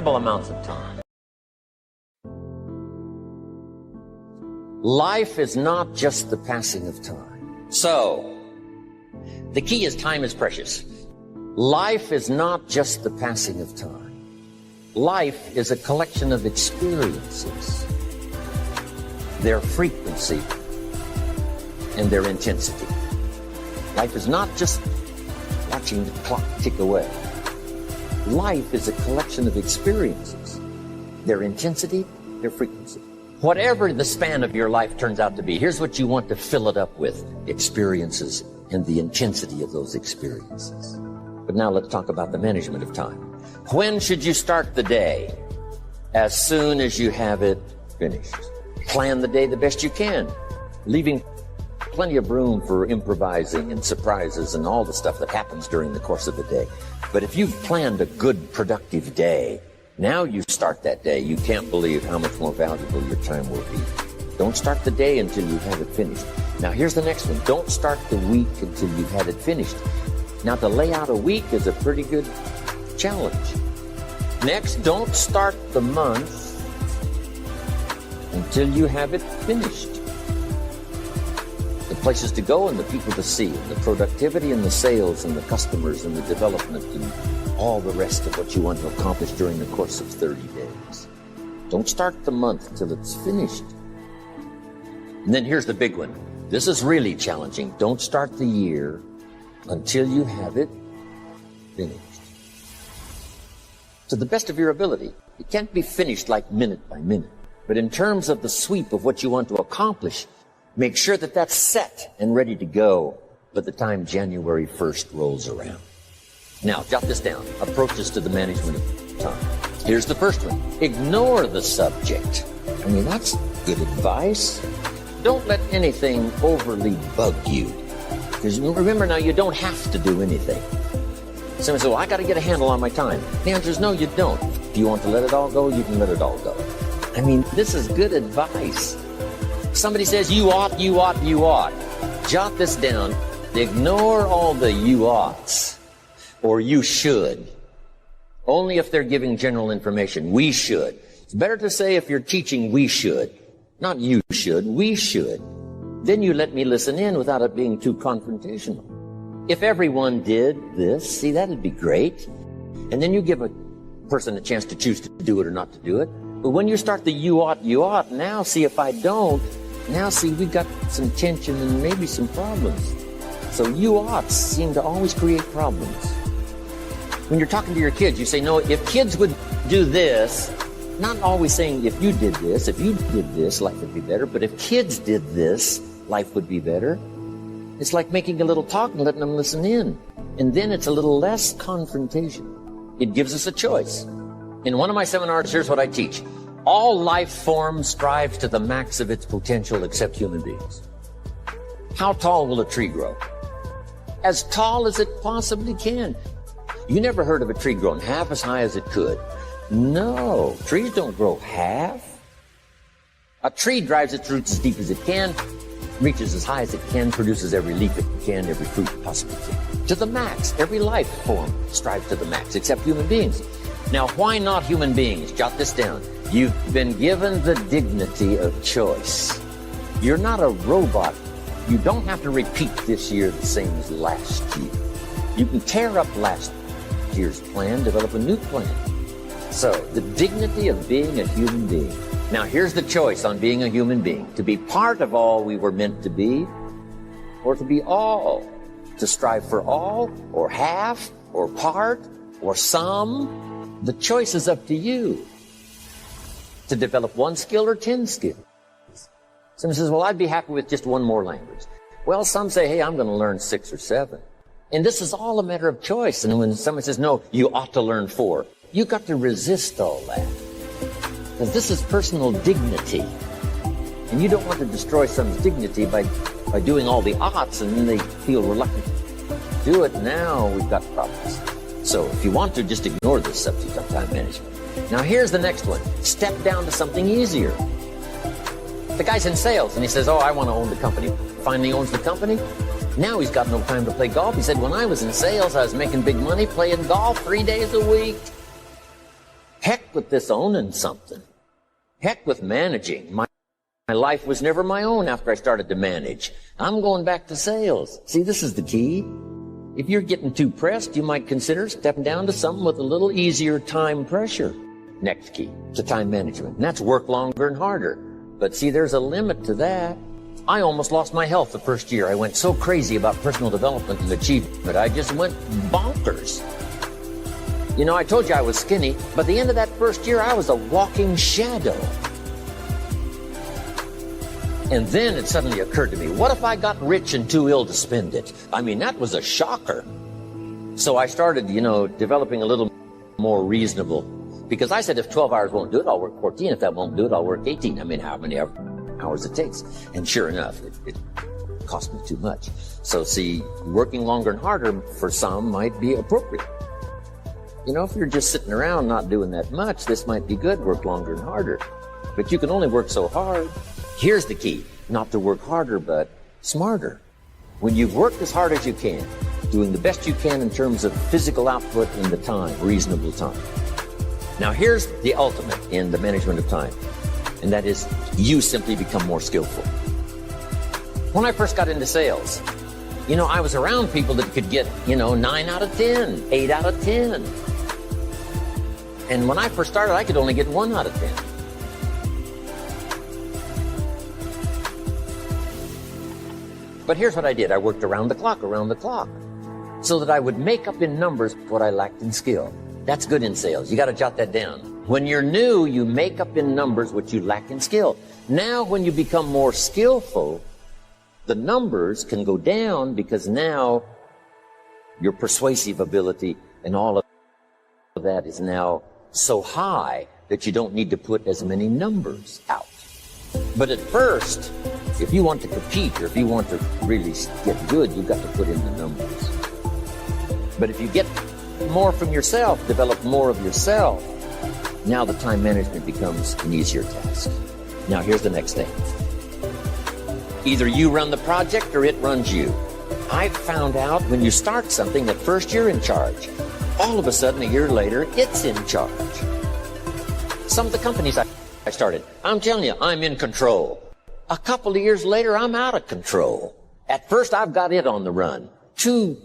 incredible amounts of time. Life is not just the passing of time. So, the key is time is precious. Life is not just the passing of time. Life is a collection of experiences, their frequency, and their intensity. Life is not just watching the clock tick away. Life is a collection of experiences, their intensity, their frequency. Whatever the span of your life turns out to be, here's what you want to fill it up with: experiences and the intensity of those experiences. But now let's talk about the management of time. When should you start the day? As soon as you have it finished. Plan the day the best you can, leaving plenty of room for improvising and surprises and all the stuff that happens during the course of the day. But if you've planned a good, productive day, now you start that day, you can't believe how much more valuable your time will be. Don't start the day until you have it finished. Now here's the next one. Don't start the week until you've had it finished. Now to lay out a week is a pretty good challenge. Next, don't start the month until you have it finished. The places to go and the people to see, and the productivity and the sales and the customers and the development and all the rest of what you want to accomplish during the course of 30 days. Don't start the month till it's finished. And then here's the big one. This is really challenging. Don't start the year until you have it finished. To the best of your ability. It can't be finished like minute by minute. But in terms of the sweep of what you want to accomplish, make sure that that's set and ready to go by the time January 1st rolls around. Now, jot this down. Approaches to the management of time. Here's the first one. Ignore the subject. I mean, that's good advice. Don't let anything overly bug you. Because remember now, you don't have to do anything. Somebody says, well, I got to get a handle on my time. The answer is no, you don't. If you want to let it all go, you can let it all go. I mean, this is good advice. Somebody says, you ought, you ought, you ought. Jot this down. Ignore all the you oughts or you should. Only if they're giving general information. We should. It's better to say if you're teaching, we should. Not you should, we should. Then you let me listen in without it being too confrontational. If everyone did this, see, that'd be great. And then you give a person a chance to choose to do it or not to do it. But when you start the you ought, now see if I don't, now see we've got some tension and maybe some problems. So you oughts seem to always create problems. When you're talking to your kids, you say, no, if kids would do this, not always saying if you did this, life would be better. But if kids did this, life would be better. It's like making a little talk and letting them listen in. And then it's a little less confrontation. It gives us a choice. In one of my seminars, here's what I teach. All life forms strive to the max of its potential except human beings. How tall will a tree grow? As tall as it possibly can. You never heard of a tree growing half as high as it could. No, trees don't grow half. A tree drives its roots as deep as it can, reaches as high as it can, produces every leaf it can, every fruit it possibly can. To the max. Every life form strives to the max, except human beings. Now, why not human beings? Jot this down. You've been given the dignity of choice. You're not a robot. You don't have to repeat this year the same as last year. You can tear up last year's plan, develop a new plan. So, the dignity of being a human being. Now, here's the choice on being a human being. To be part of all we were meant to be, or to be all. To strive for all, or half, or part, or some. The choice is up to you. To develop one skill or 10 skills. Someone says, well, I'd be happy with just one more language. Well, some say, hey, I'm going to learn 6 or 7. And this is all a matter of choice. And when someone says, no, you ought to learn 4, you got to resist all that. Because this is personal dignity. And you don't want to destroy someone's dignity by doing all the oughts, and then they feel reluctant to do it. Now we've got problems. So if you want to, just ignore this subject of time management. Now here's the next one. Step down to something easier. The guy's in sales, and he says, oh, I want to own the company. Finally owns the company. Now he's got no time to play golf. He said, when I was in sales, I was making big money playing golf 3 days a week. Heck with this owning something. Heck with managing. My life was never my own after I started to manage. I'm going back to sales. See, this is the key. If you're getting too pressed, you might consider stepping down to something with a little easier time pressure. Next key to time management. And that's work longer and harder. But see, there's a limit to that. I almost lost my health the first year. I went so crazy about personal development and achievement. I just went bonkers. You know, I told you I was skinny, but at the end of that first year, I was a walking shadow. And then it suddenly occurred to me, what if I got rich and too ill to spend it? I mean, that was a shocker. So I started, developing a little more reasonable. Because I said, if 12 hours won't do it, I'll work 14. If that won't do it, I'll work 18. I mean, how many hours it takes. And sure enough, it cost me too much. So see, working longer and harder for some might be appropriate. If you're just sitting around not doing that much, this might be good, work longer and harder. But you can only work so hard. Here's the key, not to work harder, but smarter. When you've worked as hard as you can, doing the best you can in terms of physical output in the time, reasonable time. Now here's the ultimate in the management of time, and that is you simply become more skillful. When I first got into sales, I was around people that could get, 9 out of 10, 8 out of 10. And when I first started, I could only get 1 out of 10. But here's what I did. I worked around the clock, so that I would make up in numbers what I lacked in skill. That's good in sales. You got to jot that down. When you're new, you make up in numbers what you lack in skill. Now, when you become more skillful, the numbers can go down because now your persuasive ability and all of that is now so high that you don't need to put as many numbers out. But at first, if you want to compete or if you want to really get good, you've got to put in the numbers. But if you get more from yourself, develop more of yourself, now the time management becomes an easier task. Now here's the next thing. Either you run the project or it runs you. I found out when you start something that first you're in charge. All of a sudden, a year later, it's in charge. Some of the companies I started, I'm telling you, I'm in control. A couple of years later, I'm out of control. At first, I've got it on the run. 2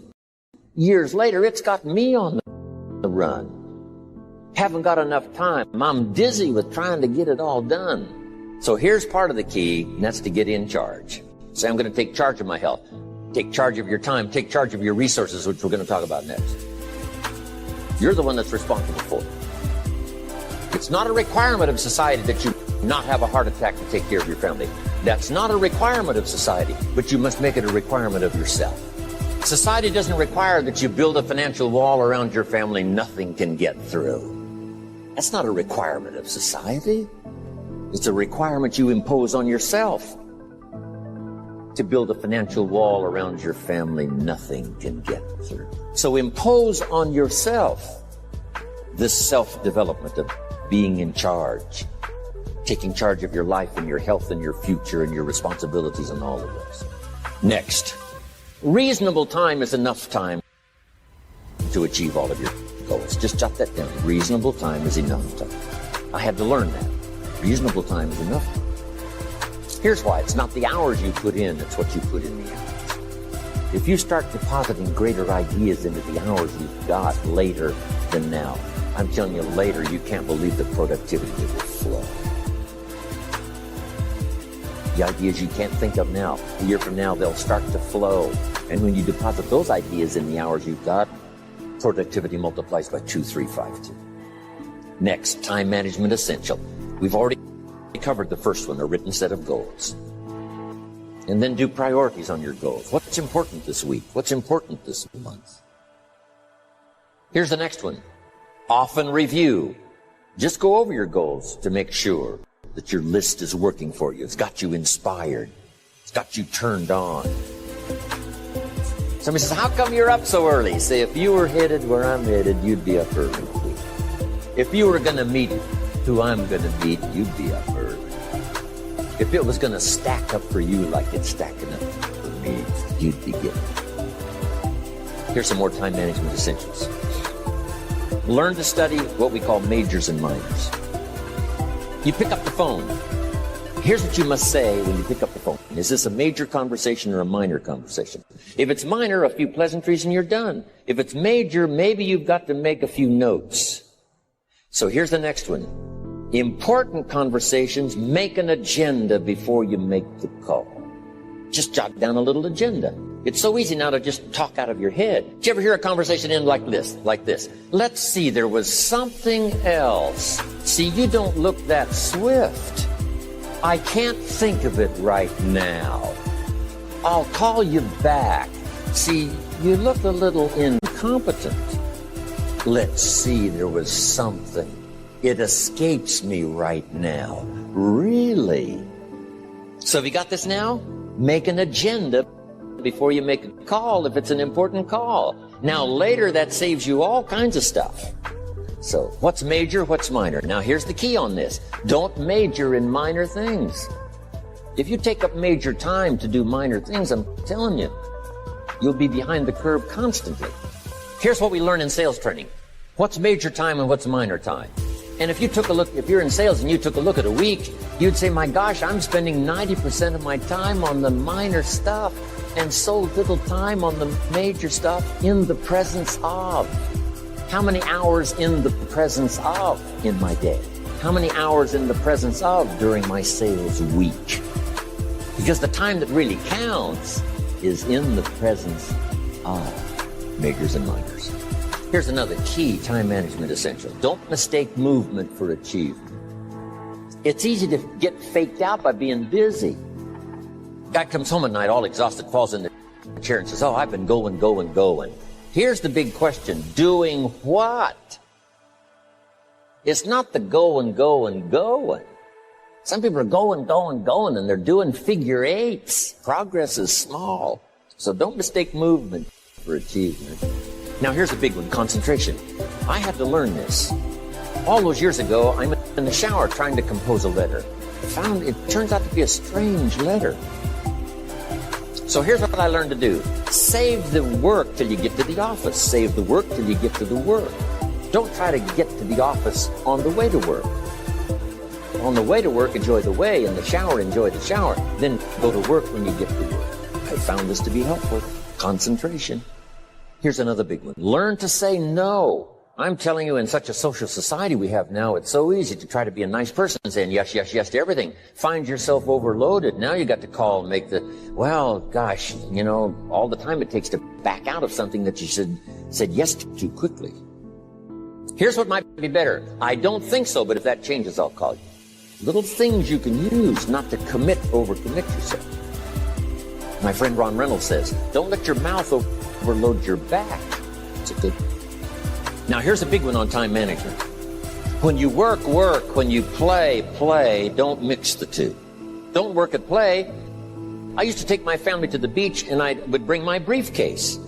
years later, it's got me on the run. Haven't got enough time. I'm dizzy with trying to get it all done. So here's part of the key, and that's to get in charge. Say, I'm going to take charge of my health. Take charge of your time. Take charge of your resources, which we're going to talk about next. You're the one that's responsible for it. It's not a requirement of society that you not have a heart attack to take care of your family. That's not a requirement of society, but you must make it a requirement of yourself. Society doesn't require that you build a financial wall around your family nothing can get through. That's not a requirement of society. It's a requirement you impose on yourself. To build a financial wall around your family nothing can get through. So impose on yourself this self-development of being in charge, taking charge of your life and your health and your future and your responsibilities and all of those. Next, reasonable time is enough time to achieve all of your goals. Just jot that down. Reasonable time is enough time. I had to learn that. Reasonable time is enough time. Here's why. It's not the hours you put in, it's what you put in the hours. If you start depositing greater ideas into the hours you've got later than now, I'm telling you, later you can't believe the productivity that will flow. The ideas you can't think of now, a year from now, they'll start to flow. And when you deposit those ideas in the hours you've got, productivity multiplies by 2, 3, 5, 2. Next, time management essential. We've already covered the first one, a written set of goals. And then do priorities on your goals. What's important this week? What's important this month? Here's the next one. Often review. Just go over your goals to make sure that your list is working for you. It's got you inspired. It's got you turned on. Somebody says, how come you're up so early? Say, if you were headed where I'm headed, you'd be up early. If you were going to meet who I'm going to meet, you'd be up early. If it was going to stack up for you like it's stacking up for me, you'd be getting it. Here's some more time management essentials. Learn to study what we call majors and minors. You pick up the phone. Here's what you must say when you pick up the phone. Is this a major conversation or a minor conversation? If it's minor, a few pleasantries and you're done. If it's major, maybe you've got to make a few notes. So here's the next one. Important conversations, make an agenda before you make the call. Just jot down a little agenda. It's so easy now to just talk out of your head. Did you ever hear a conversation end like this? Let's see, there was something else. See, you don't look that swift. I can't think of it right now. I'll call you back. See, you look a little incompetent. Let's see, there was something. It escapes me right now. Really? So have you got this now? Make an agenda before you make a call if it's an important call. Now later that saves you all kinds of stuff. So what's major, what's minor? Now here's the key on this. Don't major in minor things. If you take up major time to do minor things, I'm telling you, you'll be behind the curve constantly. Here's what we learn in sales training. What's major time and what's minor time? And if you took a look, if you're in sales and you took a look at a week, you'd say, my gosh, I'm spending 90% of my time on the minor stuff and so little time on the major stuff in the presence of. How many hours in the presence of in my day? How many hours in the presence of during my sales week? Because the time that really counts is in the presence of majors and minors. Here's another key time management essential. Don't mistake movement for achievement. It's easy to get faked out by being busy. Guy comes home at night all exhausted, falls in the chair and says, oh, I've been going. Here's the big question. Doing what? It's not the going. Some people are going, and they're doing figure eights. Progress is small. So don't mistake movement for achievement. Now here's a big one, concentration. I had to learn this. All those years ago, I'm in the shower trying to compose a letter. Found it turns out to be a strange letter. So here's what I learned to do. Save the work till you get to the office. Save the work till you get to the work. Don't try to get to the office on the way to work. On the way to work, enjoy the way. In the shower, enjoy the shower. Then go to work when you get to work. I found this to be helpful. Concentration. Here's another big one. Learn to say no. I'm telling you, in such a social society we have now, it's so easy to try to be a nice person, saying yes to everything. Find yourself overloaded. Now you got to call and make the, well, gosh, all the time it takes to back out of something that you said yes to too quickly. Here's what might be better. I don't think so, but if that changes, I'll call you. Little things you can use not to overcommit yourself. My friend Ron Reynolds says, don't let your mouth overload your back. It's a good one. Now here's a big one on time management. When you work, when you play, don't mix the two. Don't work at play. I used to take my family to the beach and I would bring my briefcase.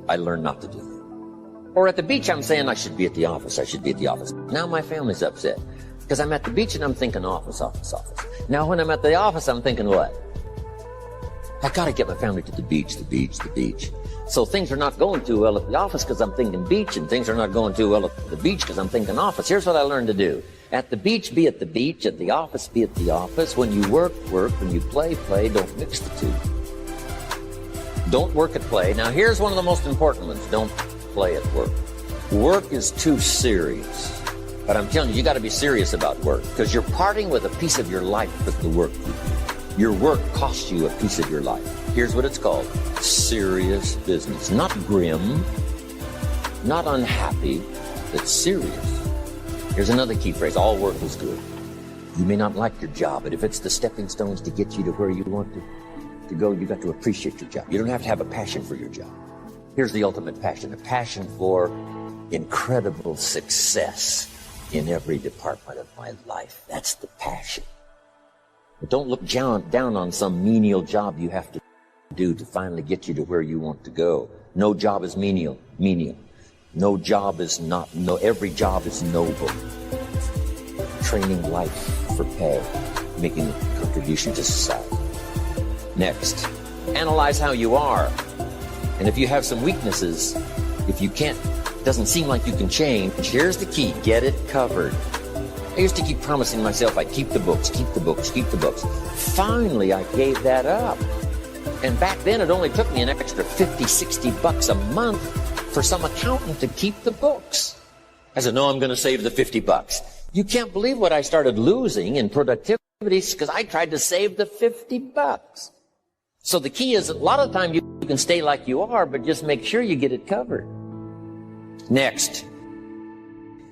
I learned not to do that. Or at the beach I'm saying I should be at the office. Now my family's upset because I'm at the beach and I'm thinking office. Now when I'm at the office I'm thinking what? I gotta get my family to the beach. So things are not going too well at the office because I'm thinking beach, and things are not going too well at the beach because I'm thinking office. Here's what I learned to do. At the beach, be at the beach. At the office, be at the office. When you work. When you play. Don't mix the two. Don't work at play. Now here's one of the most important ones. Don't play at work. Work is too serious. But I'm telling you, you got to be serious about work because you're parting with a piece of your life with the work you do. Your work costs you a piece of your life. Here's what it's called. Serious business. Not grim, not unhappy, but serious. Here's another key phrase. All work is good. You may not like your job, but if it's the stepping stones to get you to where you want to go, you got to appreciate your job. You don't have to have a passion for your job. Here's the ultimate passion. A passion for incredible success in every department of my life. That's the passion. But don't look down on some menial job you have to do to finally get you to where you want to go. No job is menial. No job is every job is noble. Training life for pay, making a contribution to society. Next, analyze how you are. And if you have some weaknesses, if you can't doesn't seem like you can change, here's the key: get it covered. I used to keep promising myself I'd keep the books, keep the books, keep the books. Finally, I gave that up. And back then, it only took me an extra $50, $60 a month for some accountant to keep the books. I said, no, I'm going to save the $50. You can't believe what I started losing in productivity because I tried to save the $50. So the key is, a lot of the time you can stay like you are, but just make sure you get it covered. Next,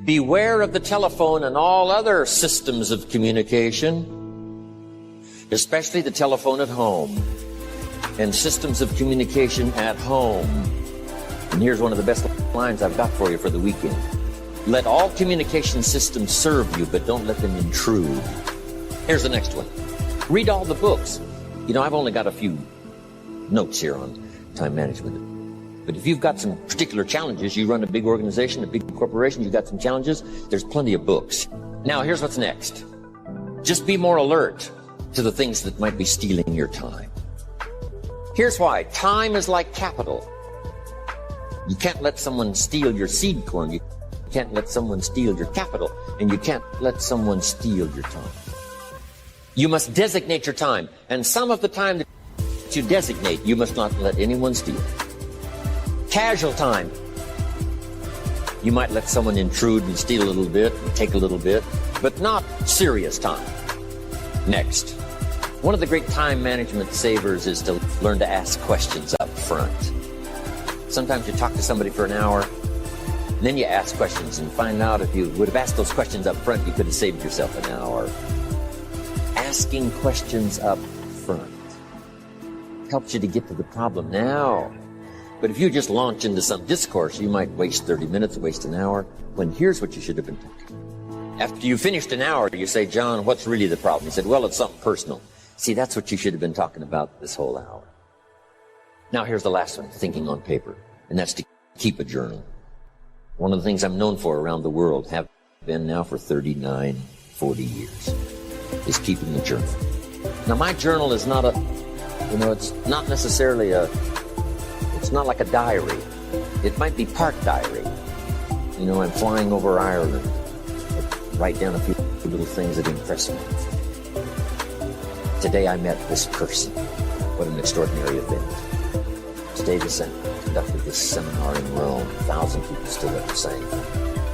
beware of the telephone and all other systems of communication, especially the telephone at home and systems of communication at home. And here's one of the best lines I've got for you for the weekend. Let all communication systems serve you, but don't let them intrude. Here's the next one. Read all the books. You know, I've only got a few notes here on time management. But if you've got some particular challenges, you run a big organization, a big corporation, you've got some challenges, there's plenty of books. Now, here's what's next. Just be more alert to the things that might be stealing your time. Here's why. Time is like capital. You can't let someone steal your seed corn. You can't let someone steal your capital. And you can't let someone steal your time. You must designate your time. And some of the time that you designate, you must not let anyone steal. Casual time. You might let someone intrude and steal a little bit and take a little bit, but not serious time. Next. One of the great time management savers is to learn to ask questions up front. Sometimes you talk to somebody for an hour, and then you ask questions and find out if you would have asked those questions up front, you could have saved yourself an hour. Asking questions up front helps you to get to the problem now. But if you just launch into some discourse, you might waste 30 minutes, waste an hour, when here's what you should have been talking about. After you finished an hour, you say, John, what's really the problem? He said, well, it's something personal. See, that's what you should have been talking about this whole hour. Now, here's the last one, thinking on paper, and that's to keep a journal. One of the things I'm known for around the world, have been now for 39, 40 years, is keeping a journal. Now, my journal is not it's not necessarily it's not like a diary. It might be part diary. You know, I'm flying over Ireland. I write down a few little things that impress me. Today I met this person. What an extraordinary event. Today conducted this seminar in Rome. 1,000 people stood up and sang.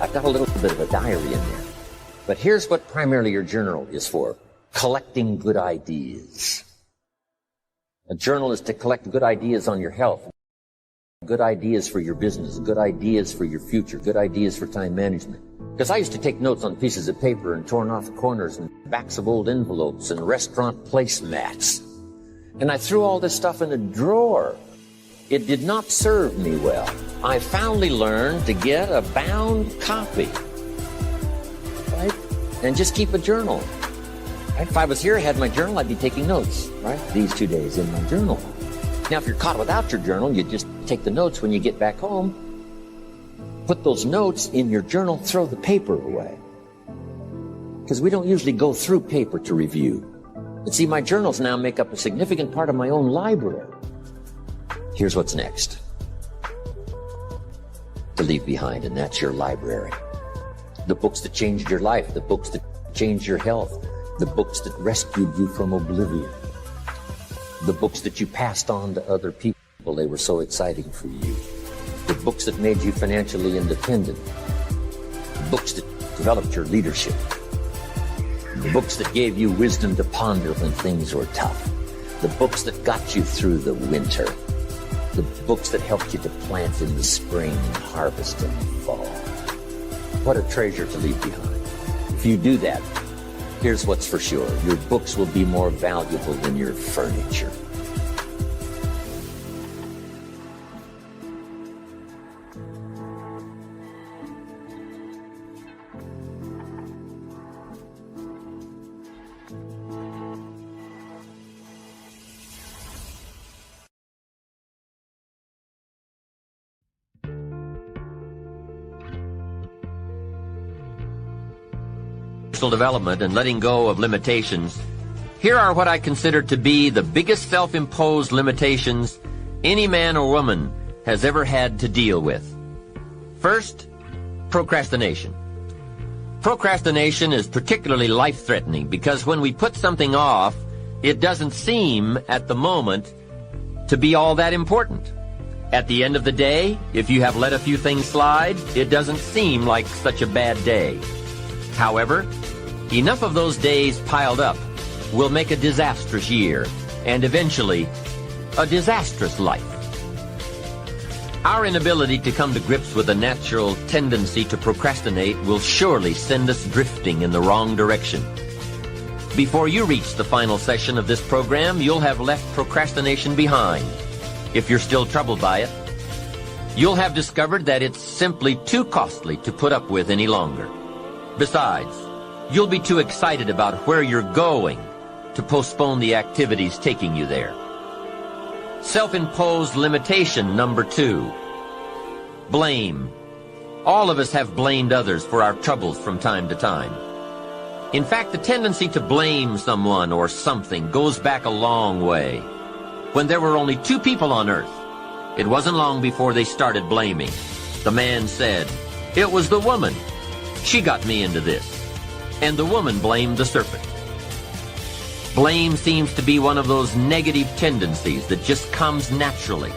I've got a little bit of a diary in there. But here's what primarily your journal is for. Collecting good ideas. A journal is to collect good ideas on your health, good ideas for your business, good ideas for your future, good ideas for time management. Because I used to take notes on pieces of paper and torn off corners and backs of old envelopes and restaurant placemats. And I threw all this stuff in a drawer. It did not serve me well. I finally learned to get a bound copy, right? And just keep a journal. Right? If I was here, I had my journal, I'd be taking notes, right? These 2 days in my journal. Now, if you're caught without your journal, you just take the notes when you get back home, put those notes in your journal, throw the paper away. Because we don't usually go through paper to review. But see, my journals now make up a significant part of my own library. Here's what's next to leave behind, and that's your library. The books that changed your life, the books that changed your health, the books that rescued you from oblivion, the books that you passed on to other people. They were so exciting for you. The books that made you financially independent, the books that developed your leadership, the books that gave you wisdom to ponder when things were tough, the books that got you through the winter, the books that helped you to plant in the spring and harvest in the fall. What a treasure to leave behind. If you do that, here's what's for sure. Your books will be more valuable than your furniture. Development and letting go of limitations, here are what I consider to be the biggest self-imposed limitations any man or woman has ever had to deal with. First, procrastination. Procrastination is particularly life-threatening because when we put something off, it doesn't seem at the moment to be all that important. At the end of the day, if you have let a few things slide, it doesn't seem like such a bad day. However, enough of those days piled up will make a disastrous year and eventually a disastrous life. Our inability to come to grips with a natural tendency to procrastinate will surely send us drifting in the wrong direction. Before you reach the final session of this program, you'll have left procrastination behind. If you're still troubled by it, you'll have discovered that it's simply too costly to put up with any longer. Besides, you'll be too excited about where you're going to postpone the activities taking you there. Self-imposed limitation number 2. Blame. All of us have blamed others for our troubles from time to time. In fact, the tendency to blame someone or something goes back a long way. When there were only 2 people on earth, it wasn't long before they started blaming. The man said, "It was the woman. She got me into this." And the woman blamed the serpent. Blame seems to be one of those negative tendencies that just comes naturally.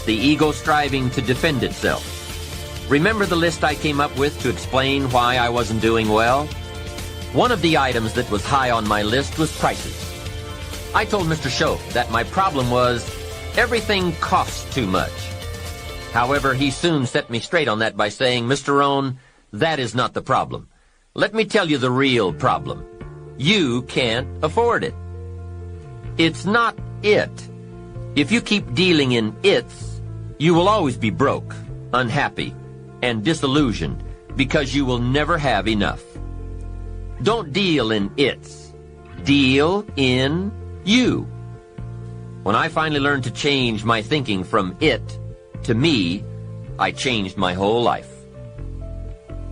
The ego striving to defend itself. Remember the list I came up with to explain why I wasn't doing well? One of the items that was high on my list was prices. I told Mr. Shope that my problem was everything costs too much. However, he soon set me straight on that by saying, "Mr. Rohn, that is not the problem. Let me tell you the real problem. You can't afford it." It's not it. If you keep dealing in its, you will always be broke, unhappy, and disillusioned because you will never have enough. Don't deal in its. Deal in you. When I finally learned to change my thinking from it to me, I changed my whole life.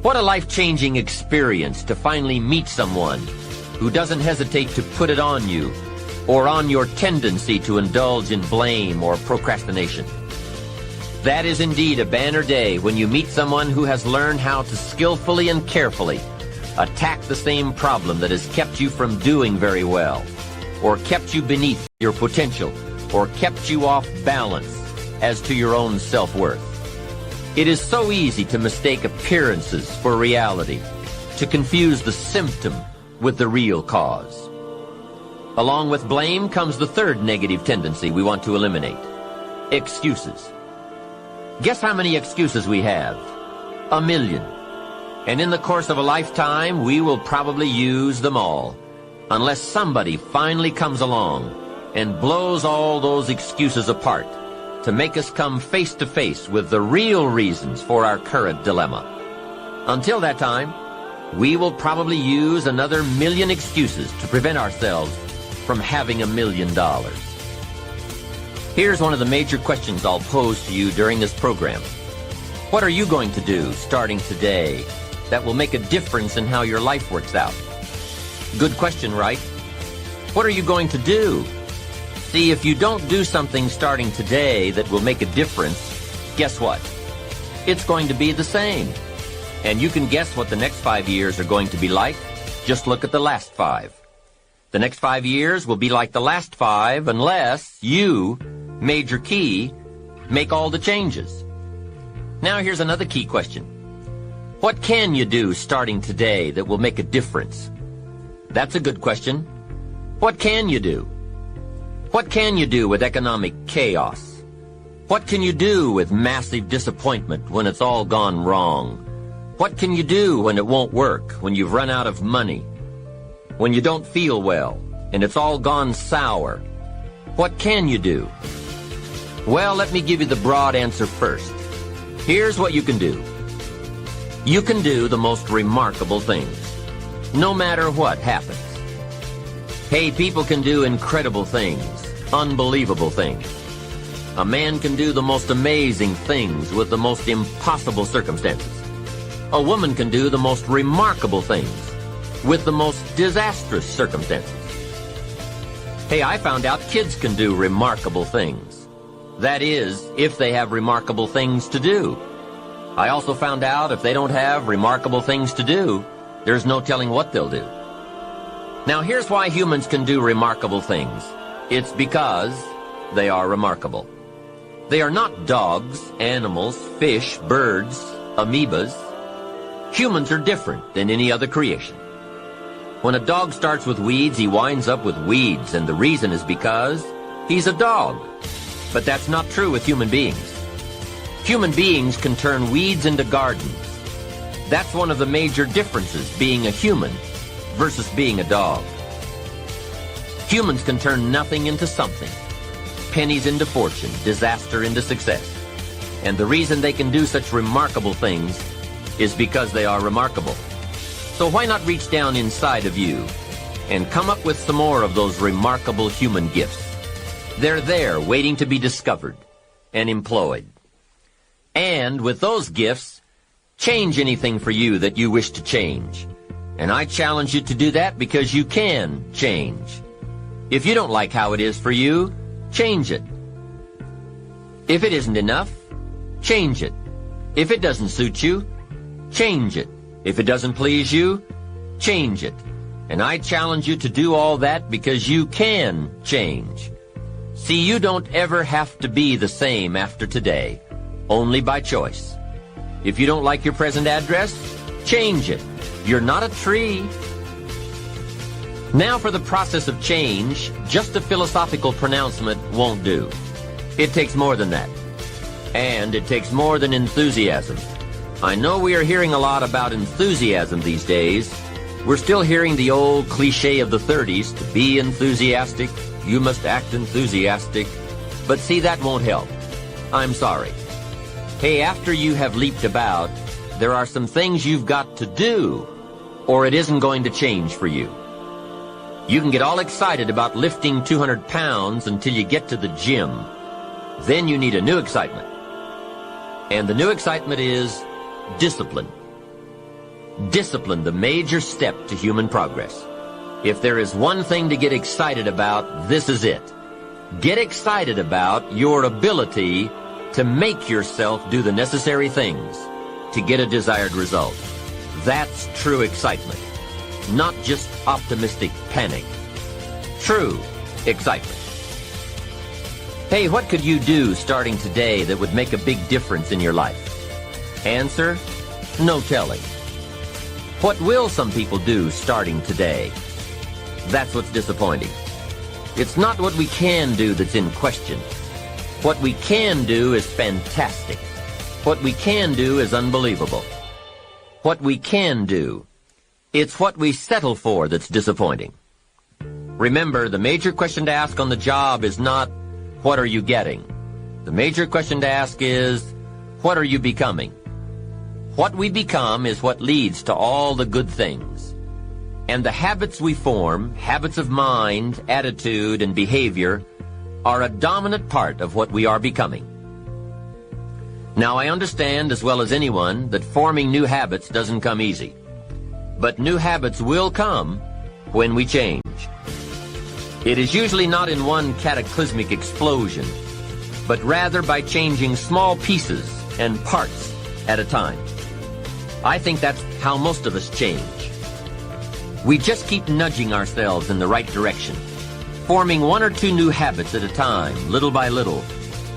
What a life-changing experience to finally meet someone who doesn't hesitate to put it on you or on your tendency to indulge in blame or procrastination. That is indeed a banner day when you meet someone who has learned how to skillfully and carefully attack the same problem that has kept you from doing very well, or kept you beneath your potential, or kept you off balance as to your own self-worth. It is so easy to mistake appearances for reality, to confuse the symptom with the real cause. Along with blame comes the third negative tendency we want to eliminate: excuses. Guess how many excuses we have? 1 million. And in the course of a lifetime, we will probably use them all, unless somebody finally comes along and blows all those excuses apart to make us come face to face with the real reasons for our current dilemma. Until that time, we will probably use another 1 million excuses to prevent ourselves from having $1 million. Here's one of the major questions I'll pose to you during this program. What are you going to do starting today that will make a difference in how your life works out? Good question, right? What are you going to do? See, if you don't do something starting today that will make a difference, guess what? It's going to be the same. And you can guess what the next 5 years are going to be like. Just look at the last 5. The next 5 years will be like the last 5 unless you, major key, make all the changes. Now here's another key question. What can you do starting today that will make a difference? That's a good question. What can you do? What can you do with economic chaos? What can you do with massive disappointment when it's all gone wrong? What can you do when it won't work, when you've run out of money? When you don't feel well, and it's all gone sour? What can you do? Well, let me give you the broad answer first. Here's what you can do. You can do the most remarkable things, no matter what happens. Hey, people can do incredible things, unbelievable things. A man can do the most amazing things with the most impossible circumstances. A woman can do the most remarkable things with the most disastrous circumstances. Hey, I found out kids can do remarkable things. That is, if they have remarkable things to do. I also found out if they don't have remarkable things to do, there's no telling what they'll do. Now here's why humans can do remarkable things. It's because they are remarkable. They are not dogs, animals, fish, birds, amoebas. Humans are different than any other creation. When a dog starts with weeds, he winds up with weeds, and the reason is because he's a dog. But that's not true with human beings. Human beings can turn weeds into gardens. That's one of the major differences, being a human versus being a dog. Humans can turn nothing into something, pennies into fortune, disaster into success. And the reason they can do such remarkable things is because they are remarkable. So why not reach down inside of you and come up with some more of those remarkable human gifts? They're there waiting to be discovered and employed. And with those gifts, change anything for you that you wish to change. And I challenge you to do that because you can change. If you don't like how it is for you, change it. If it isn't enough, change it. If it doesn't suit you, change it. If it doesn't please you, change it. And I challenge you to do all that because you can change. See, you don't ever have to be the same after today, only by choice. If you don't like your present address, change it. You're not a tree. Now for the process of change, just a philosophical pronouncement won't do. It takes more than that. And it takes more than enthusiasm. I know we are hearing a lot about enthusiasm these days. We're still hearing the old cliche of the 30s, to be enthusiastic, you must act enthusiastic. But see, that won't help. I'm sorry. Hey, after you have leaped about, there are some things you've got to do, or it isn't going to change for you. You can get all excited about lifting 200 pounds until you get to the gym. Then you need a new excitement. And the new excitement is discipline. Discipline, the major step to human progress. If there is one thing to get excited about, this is it. Get excited about your ability to make yourself do the necessary things to get a desired result. That's true excitement, not just optimistic panic. True excitement. Hey, what could you do starting today that would make a big difference in your life? Answer, no telling. What will some people do starting today? That's what's disappointing. It's not what we can do that's in question. What we can do is fantastic. What we can do is unbelievable. What we can do, it's what we settle for that's disappointing. Remember, the major question to ask on the job is not, what are you getting? The major question to ask is, what are you becoming? What we become is what leads to all the good things. And the habits we form, habits of mind, attitude, and behavior, are a dominant part of what we are becoming. Now, I understand as well as anyone that forming new habits doesn't come easy. But new habits will come when we change. It is usually not in one cataclysmic explosion, but rather by changing small pieces and parts at a time. I think that's how most of us change. We just keep nudging ourselves in the right direction, forming one or two new habits at a time, little by little,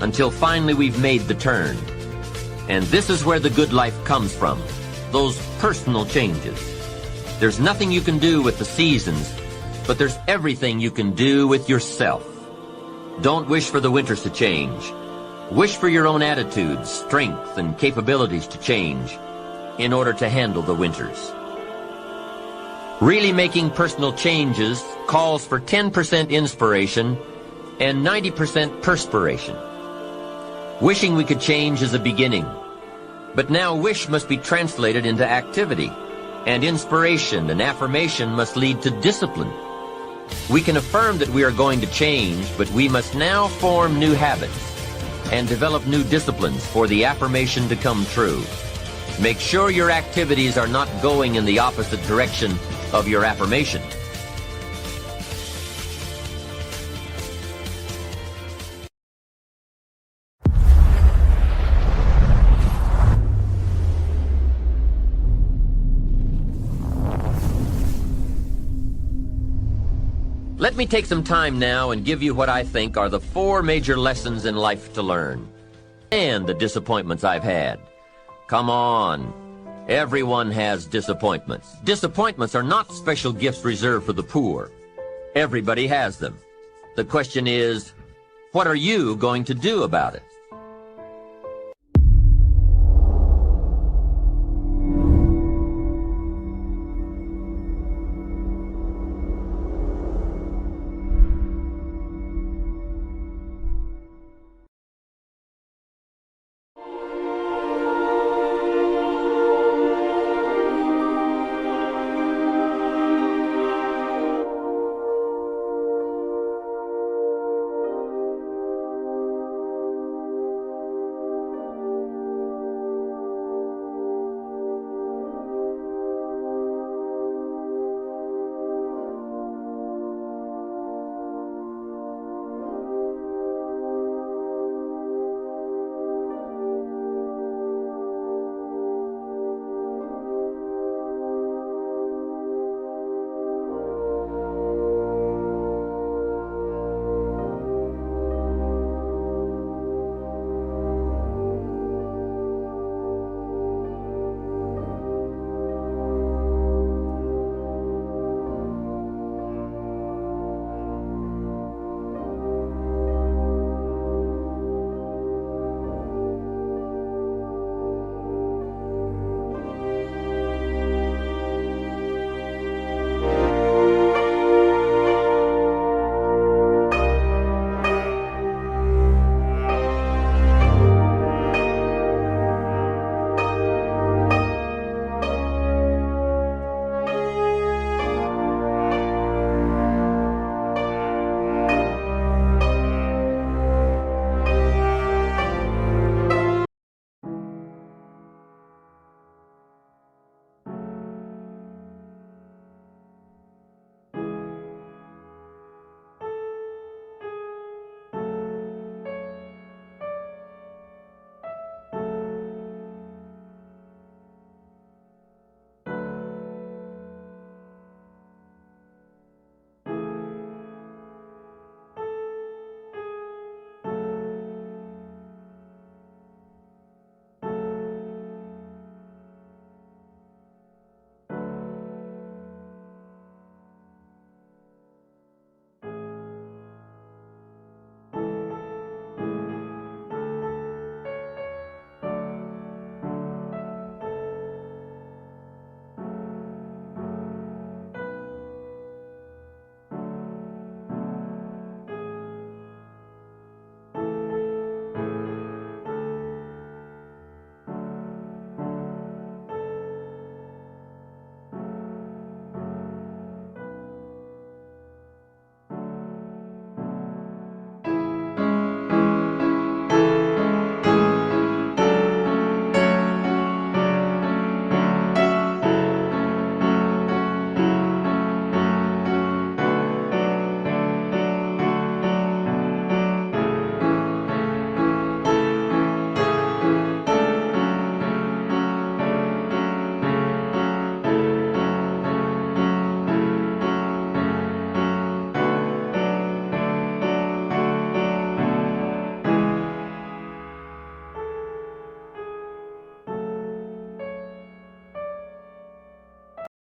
until finally we've made the turn. And this is where the good life comes from, those personal changes. There's nothing you can do with the seasons, but there's everything you can do with yourself. Don't wish for the winters to change. Wish for your own attitudes, strength, and capabilities to change in order to handle the winters. Really making personal changes calls for 10% inspiration and 90% perspiration. Wishing we could change is a beginning, but now wish must be translated into activity, and inspiration and affirmation must lead to discipline. We can affirm that we are going to change, but we must now form new habits and develop new disciplines for the affirmation to come true. Make sure your activities are not going in the opposite direction of your affirmation. Let me take some time now and give you what I think are the 4 major lessons in life to learn, and the disappointments I've had. Come on. Everyone has disappointments. Disappointments are not special gifts reserved for the poor. Everybody has them. The question is, what are you going to do about it?